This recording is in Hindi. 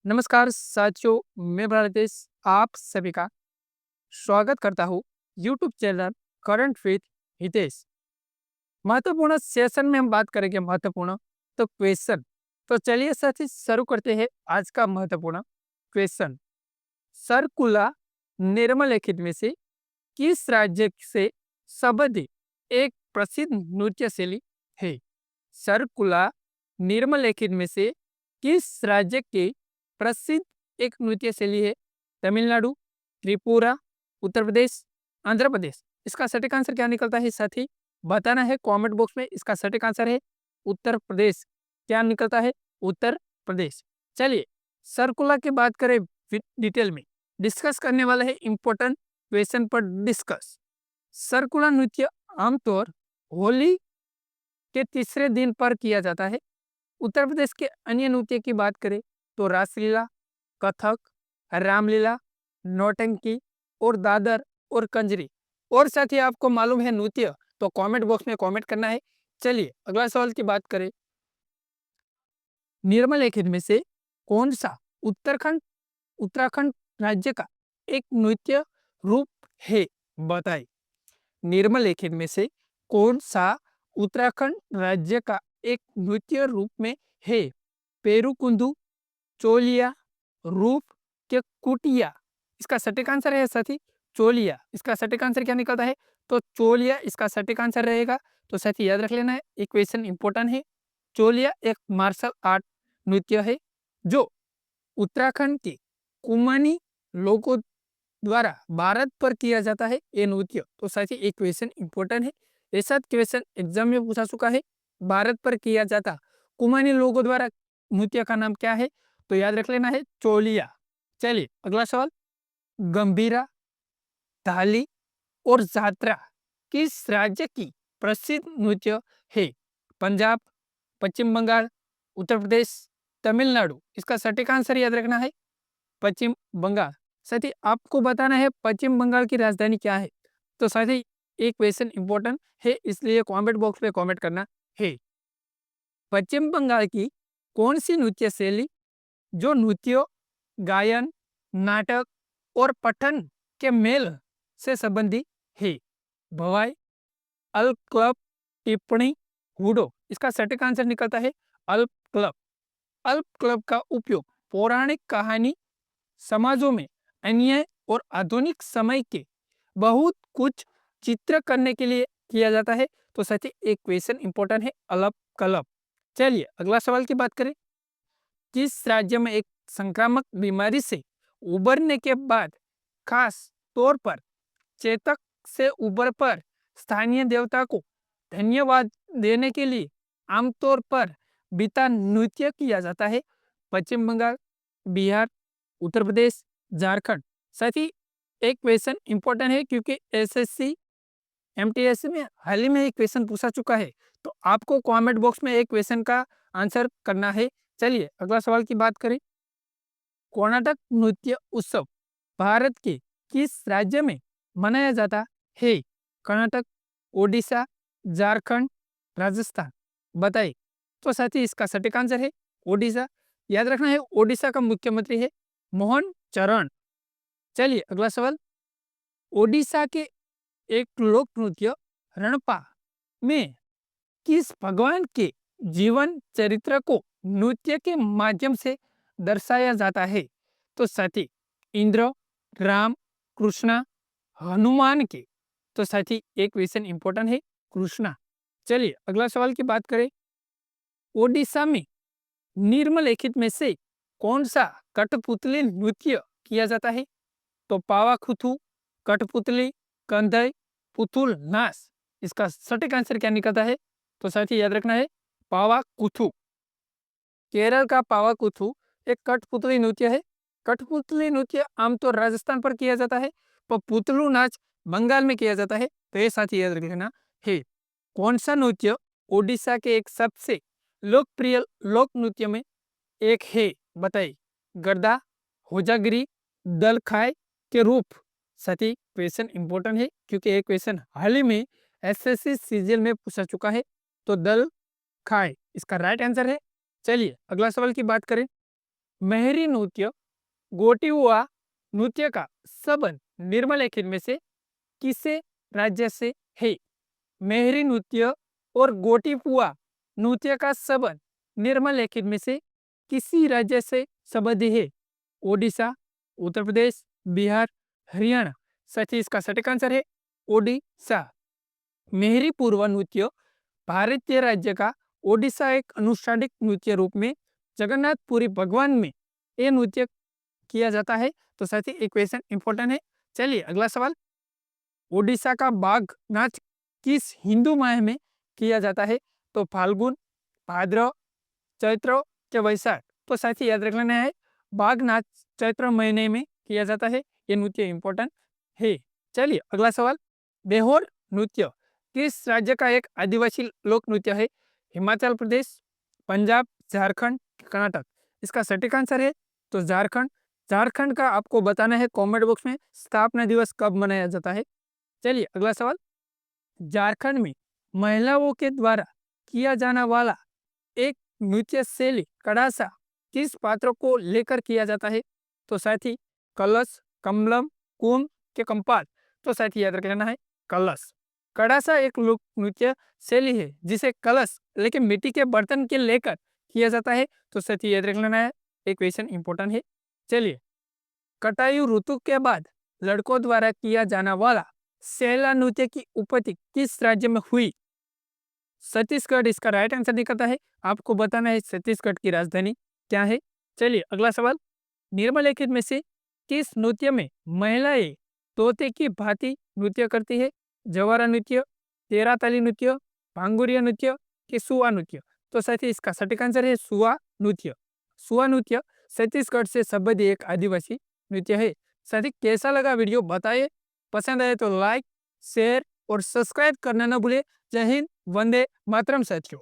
नमस्कार साथियों, मैं भारतेश आप सभी का स्वागत करता हूँ YouTube channel current with Hitesh. महत्वपूर्ण सेशन में हम बात करेंगे महत्वपूर्ण तो क्वेश्चन। तो चलिए साथी शुरू करते हैं आज का महत्वपूर्ण क्वेश्चन। सर्कुला निम्नलिखित में से किस राज्य से संबंधित एक प्रसिद्ध नृत्य शैली है? सर्कुला निम्नलिखित में से किस राज्य के प्रसिद्ध एक नृत्य शैली है? तमिलनाडु, त्रिपुरा, उत्तर प्रदेश, आंध्र प्रदेश। इसका सटीक आंसर क्या निकलता है साथी? बताना है कमेंट बॉक्स में। इसका सटीक आंसर है उत्तर प्रदेश। क्या निकलता है? उत्तर प्रदेश। चलिए सर्कुला की बात करें डिटेल में, डिस्कस करने वाला है इंपॉर्टेंट क्वेश्चन पर डिस्कस। सर्कुलर नृत्य आमतौर होली के तीसरे दिन पर किया जाता है। उत्तर प्रदेश के अन्य नृत्य की बात करें तो रासलीला, कथक, रामलीला, नौटंकी और दादर और कंजरी। और साथ ही आपको मालूम है नृत्य तो कमेंट बॉक्स में कमेंट करना है। चलिए अगला सवाल की बात करें। निम्नलिखित में से कौन सा उत्तराखंड उत्तराखंड राज्य का एक नृत्य रूप है? बताइए। निम्नलिखित में से कौन सा उत्तराखंड राज्य का एक नृत्य रूप में है? पेरुकुंदू, चोलिया, रूप के कुटिया। इसका सटीक आंसर है साथी चोलिया। इसका सटीक आंसर क्या निकलता है? तो चोलिया इसका सटीक आंसर रहेगा। तो साथी याद रख लेना है, एक क्वेश्चन इंपॉर्टेंट है। चोलिया एक मार्शल आर्ट नृत्य है जो उत्तराखंड के कुमानी लोगों द्वारा भारत पर किया जाता है ये नृत्य। तो साथी एक क्वेश्चन इंपॉर्टेंट है। ऐसा क्वेश्चन एग्जाम में पूछा चुका है। भारत पर किया जाता कुमानी लोगों द्वारा नृत्य का नाम क्या है? तो याद रख लेना है चोलिया। चलिए अगला सवाल। गंभीरा, थाली और जात्रा किस राज्य की प्रसिद्ध नृत्य है? पंजाब, पश्चिम बंगाल, उत्तर प्रदेश, तमिलनाडु। इसका सटीक आंसर याद रखना है पश्चिम बंगाल। साथी आपको बताना है पश्चिम बंगाल की राजधानी क्या है? तो साथी एक क्वेश्चन इंपॉर्टेंट है इसलिए कमेंट बॉक्स में कमेंट करना है। पश्चिम बंगाल की कौन सी नृत्य शैली जो नृत्य, गायन, नाटक और पठन के मेल से संबंधित है? भवाई, अल्प क्लब, टिप्पणी, हुडो। इसका सटीक आंसर निकलता है अल्प क्लब। अल्प क्लब का उपयोग पौराणिक कहानी समाजों में अन्य और आधुनिक समय के बहुत कुछ चित्र करने के लिए किया जाता है। तो साथी एक क्वेश्चन इंपॉर्टेंट है अल्प क्लब। चलिए अगला सवाल की बात करें। किस राज्य में एक संक्रामक बीमारी से उबरने के बाद खास तौर पर चेतक से उबर पर स्थानीय देवता को धन्यवाद देने के लिए आमतौर पर बीता नृत्य किया जाता है? पश्चिम बंगाल, बिहार, उत्तर प्रदेश, झारखंड। साथ ही एक क्वेश्चन इंपॉर्टेंट है क्योंकि एसएससी एमटीएससी में हाल ही में एक क्वेश्चन पूछा चुका है। तो आपको कमेंट बॉक्स में एक क्वेश्चन का आंसर करना है। चलिए अगला सवाल की बात करें। कर्नाटक नृत्य उत्सव भारत के किस राज्य में मनाया जाता है? कर्नाटक, ओडिशा, झारखंड, राजस्थान। बताइए। तो साथी इसका सटीक आंसर है ओडिशा। याद रखना है ओडिशा का मुख्यमंत्री है मोहन चरण। चलिए अगला सवाल। ओडिशा के एक लोक नृत्य रणपा में किस भगवान के जीवन चरित्र को नृत्य के माध्यम से दर्शाया जाता है? तो साथी इंद्र, राम, कृष्णा, हनुमान के। तो साथी एक क्वेश्चन इंपॉर्टेंट है कृष्णा। चलिए अगला सवाल की बात करें। ओडिशा में निम्नलिखित में से कौन सा कठपुतली नृत्य किया जाता है? तो पावाकुथु, कठपुतली, कंधई, पुतुल नाच। इसका सटीक आंसर क्या निकलता है? तो साथी याद रखना है पावाकुथु। केरल का पावाकुथु एक कठपुतली नृत्य है। कठपुतली नृत्य आमतौर राजस्थान पर किया जाता है पर पुतलू नाच बंगाल में किया जाता है। तो ये साथी याद रख लेना है। कौन सा नृत्य ओडिशा के एक सबसे लोकप्रिय लोक नृत्य में एक है? बताइए। गर्दा, होजागिरी, दल खाए के रूप। साथी क्वेश्चन इंपॉर्टेंट है क्योंकि एक क्वेश्चन हाल ही में एसएससी सीजीएल में पूछा चुका है। तो दल खाए इसका राइट आंसर है। चलिए अगला सवाल की बात करें। मेहरी नृत्य गोटिवा नृत्य का संबंध निम्नलिखित में से किसे राज्य से है? मेहरी नृत्य और गोटिपुआ नृत्य का संबंध निम्नलिखित में से किसी राज्य से संबंध है? ओडिशा, उत्तर प्रदेश, बिहार, हरियाणा। सच ही इसका सटीक आंसर है ओडिशा। मेहरी पूर्व नृत्य भारतीय राज्य का ओडिशा एक अनुष्ठानिक नृत्य रूप में जगन्नाथपुरी भगवान में ये नृत्य किया जाता है। तो साथ ही एक क्वेश्चन इंपॉर्टेंट है। चलिए अगला सवाल, ओडिशा का बाघ नाच किस हिंदू माह में किया जाता है? तो फाल्गुन, भाद्रव, चैत्र के वैशाख। तो साथ ही याद रख लेना है बाघ नाच चैत्र महीने में किया जाता है। ये नृत्य इंपॉर्टेंट है। चलिए अगला सवाल, बेहोर नृत्य किस राज्य का एक आदिवासी लोक नृत्य है? हिमाचल प्रदेश, पंजाब, झारखंड, कर्नाटक। इसका सटीक आंसर है तो झारखंड। झारखंड का आपको बताना है कमेंट बॉक्स में स्थापना दिवस कब मनाया जाता है। चलिए अगला सवाल, झारखंड में महिलाओं के द्वारा किया जाने वाला एक नृत्य शैली कड़ासा किस पात्र को लेकर किया जाता है? तो साथी कलश, कमलम, कुंभ के कंपात। तो साथी याद रख लेना है कलश। कड़ासा एक लोक नृत्य शैली है जिसे कलश लेकिन मिट्टी के बर्तन के लेकर किया जाता है। तो साथी याद रख लेना है, एक क्वेश्चन इंपॉर्टेंट है। चलिए, कटायु ऋतु के बाद लड़कों द्वारा किया जाने वाला सेला नृत्य की उत्पत्ति किस राज्य में हुई? छत्तीसगढ़ इसका राइट आंसर निकलता है। आपको बताना है छत्तीसगढ़ की राजधानी क्या है। चलिए अगला सवाल, निम्नलिखित में से किस नृत्य में महिलाएं तोते की भांति नृत्य करती है? जवारा नृत्य, तेरा ताली नृत्य, भांगुरिया नृत्य कि सुआ नृत्य। तो साथ ही इसका सटीक आंसर है सुआ नृत्य। सुआ नृत्य छत्तीसगढ़ से संबंधित एक आदिवासी नृत्य है। साथ ही कैसा लगा वीडियो बताइए, पसंद आए तो लाइक, शेयर और सब्सक्राइब करना न भूले। जय हिंद, वंदे मातरम साथियों।